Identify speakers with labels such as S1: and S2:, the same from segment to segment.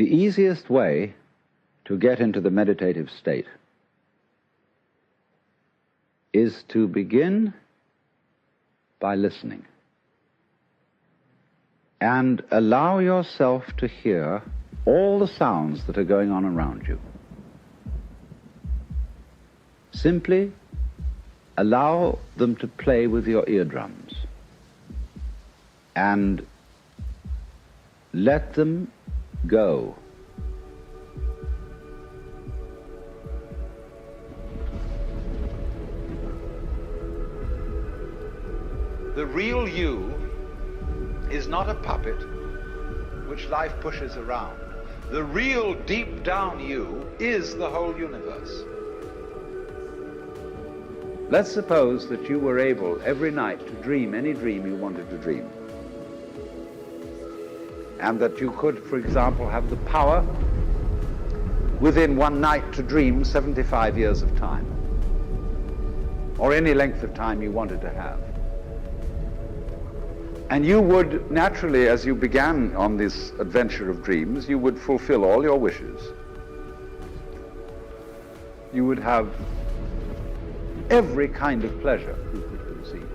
S1: The easiest way to get into the meditative state is to begin by listening and allow yourself to hear all the sounds that are going on around you. Simply allow them to play with your eardrums and let them go. The real you is not a puppet which life pushes around. The real deep down you is the whole universe. Let's suppose that you were able every night to dream any dream you wanted to dream. And that you could, for example, have the power within one night to dream 75 years of time, or any length of time you wanted to have. And you would naturally, as you began on this adventure of dreams, you would fulfill all your wishes. You would have every kind of pleasure you could conceive.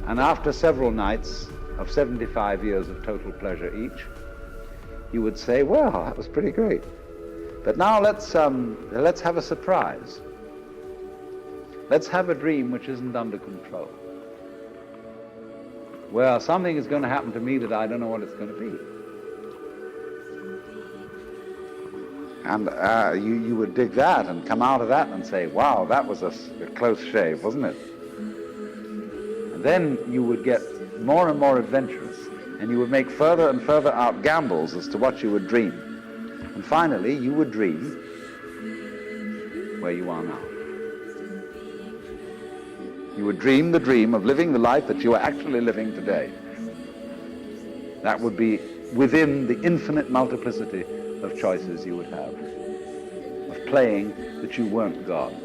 S1: And after several nights of 75 years of total pleasure each, you would say, well, that was pretty great. But now let's have a surprise. Let's have a dream which isn't under control. Well, something is going to happen to me that I don't know what it's going to be. And you would dig that and come out of that and say, wow, that was a close shave, wasn't it? And then you would get more and more adventurous, and you would make further and further out gambles as to what you would dream. And finally, you would dream where you are now. You would dream the dream of living the life that you are actually living today. That would be within the infinite multiplicity of choices you would have, of playing that you weren't God.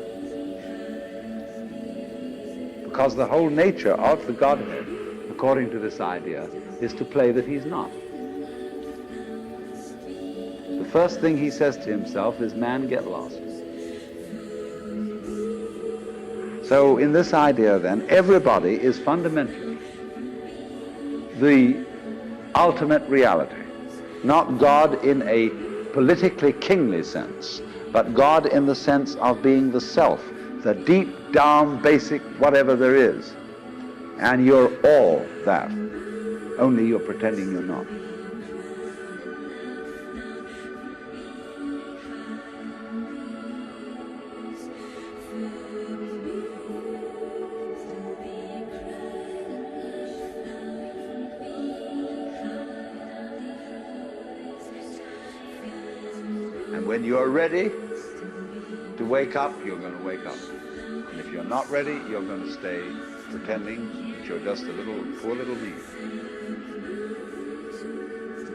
S1: Because the whole nature of the Godhead, according to this idea, is to play that he's not. The first thing he says to himself is, man, get lost. So in this idea then, everybody is fundamentally the ultimate reality. Not God in a politically kingly sense, but God in the sense of being the self, the deep down basic whatever there is. And you're all that, only you're pretending you're not. And when you're ready to wake up, you're going to wake up. And if you're not ready, you're going to stay pretending that you're just a poor little me.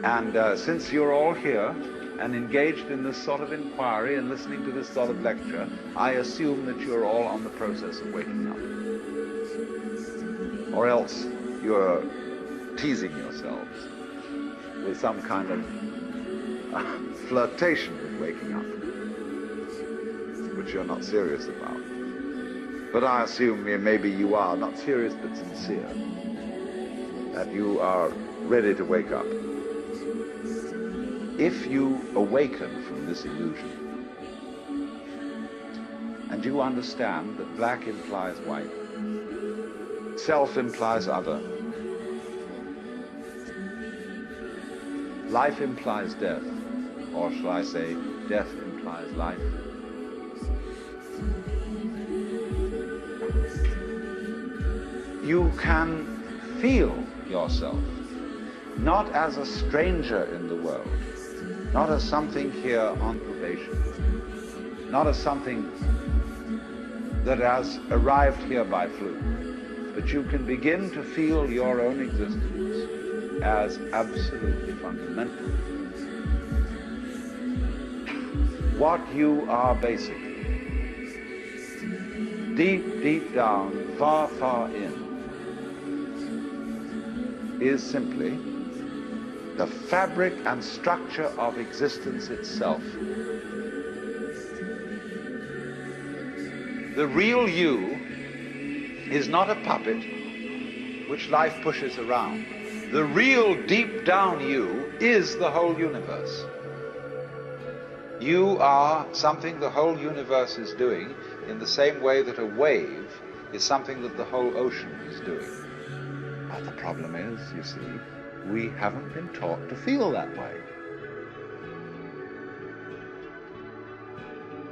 S1: And since you're all here and engaged in this sort of inquiry and listening to this sort of lecture, I assume that you're all on the process of waking up. Or else you're teasing yourselves with some kind of flirtation with waking up, which you're not serious about. But I assume maybe you are, not serious but sincere, that you are ready to wake up. If you awaken from this illusion, and you understand that black implies white, self implies other, life implies death, or shall I say, death implies life. You can feel yourself not as a stranger in the world, not as something here on probation, not as something that has arrived here by fluke, but you can begin to feel your own existence as absolutely fundamental. What you are basically, deep, deep down, far, far in, is simply the fabric and structure of existence itself. The real you is not a puppet which life pushes around. The real deep down you is the whole universe. You are something the whole universe is doing in the same way that a wave is something that the whole ocean is doing. But the problem is, you see, we haven't been taught to feel that way.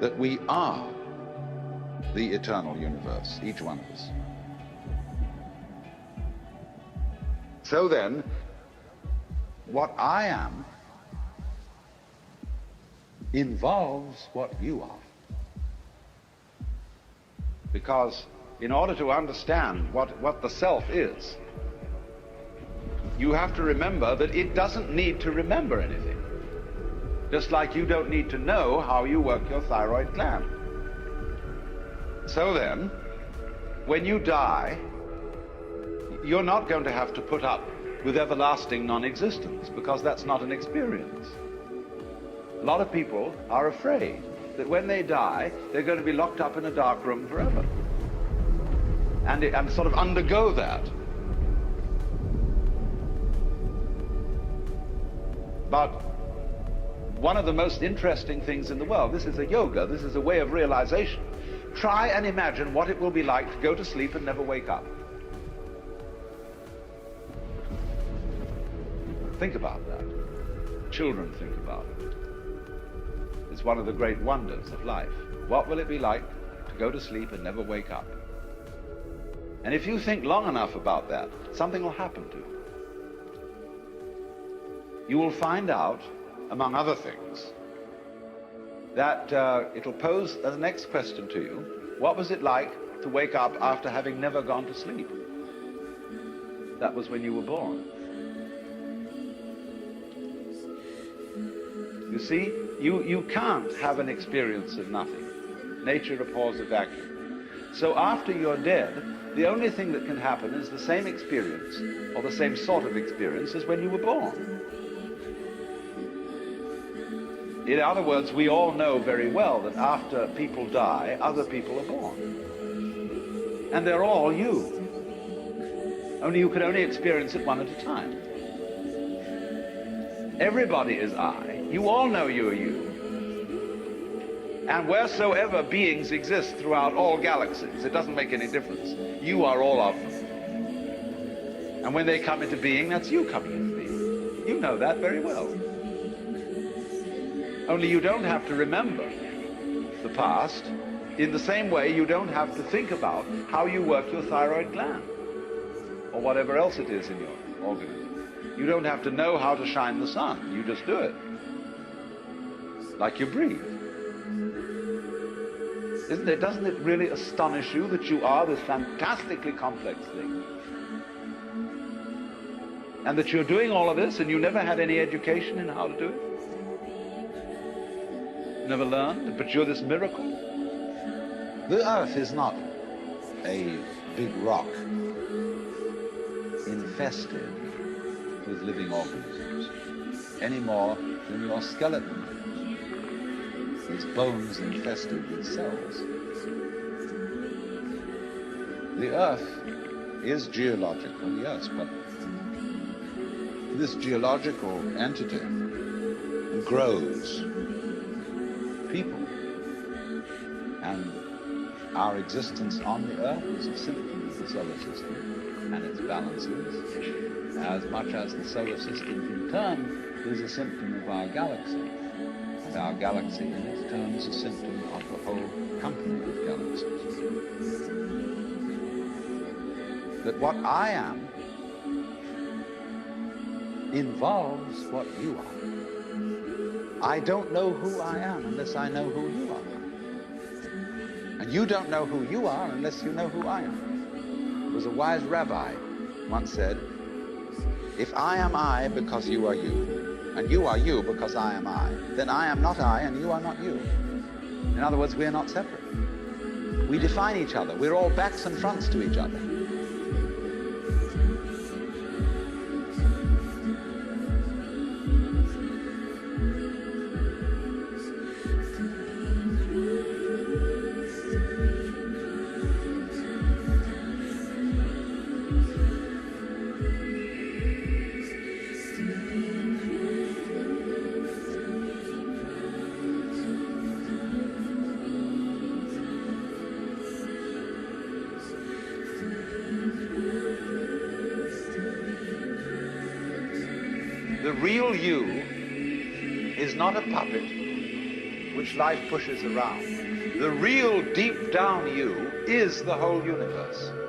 S1: That we are the eternal universe, each one of us. So then, what I am involves what you are. Because in order to understand what the self is, you have to remember that it doesn't need to remember anything. Just like you don't need to know how you work your thyroid gland. So then, when you die, you're not going to have to put up with everlasting non-existence, because that's not an experience. A lot of people are afraid that when they die, they're going to be locked up in a dark room forever. And sort of undergo that. But one of the most interesting things in the world, this is a yoga, this is a way of realization. Try and imagine what it will be like to go to sleep and never wake up. Think about that. Children think about it. It's one of the great wonders of life. What will it be like to go to sleep and never wake up? And if you think long enough about that, something will happen to you. You will find out, among other things, that it'll pose the next question to you. What was it like to wake up after having never gone to sleep? That was when you were born. You see, you can't have an experience of nothing. Nature abhors a vacuum. So after you're dead, the only thing that can happen is the same experience, or the same sort of experience as when you were born. In other words, we all know very well that after people die, other people are born. And they're all you. Only you can only experience it one at a time. Everybody is I. You all know you are you. And wheresoever beings exist throughout all galaxies, it doesn't make any difference. You are all of them. And when they come into being, that's you coming into being. You know that very well. Only you don't have to remember the past in the same way you don't have to think about how you work your thyroid gland or whatever else it is in your organism. You don't have to know how to shine the sun. You just do it. Like you breathe. Doesn't it really astonish you that you are this fantastically complex thing? And that you're doing all of this and you never had any education in how to do it? Never learned, but you're this miracle. The earth is not a big rock infested with living organisms any more than your skeleton is bones infested with cells. The earth is geological, yes, but this geological entity grows people. And our existence on the earth is a symptom of the solar system and its balances, as much as the solar system in turn is a symptom of our galaxy. And our galaxy in its turn is a symptom of the whole company of galaxies. That what I am involves what you are. I don't know who I am unless I know who you are. And you don't know who you are unless you know who I am. There was a wise rabbi once said, if I am I because you are you, and you are you because I am I, then I am not I and you are not you. In other words, we are not separate. We define each other. We're all backs and fronts to each other. The real you is not a puppet which life pushes around. The real deep down you is the whole universe.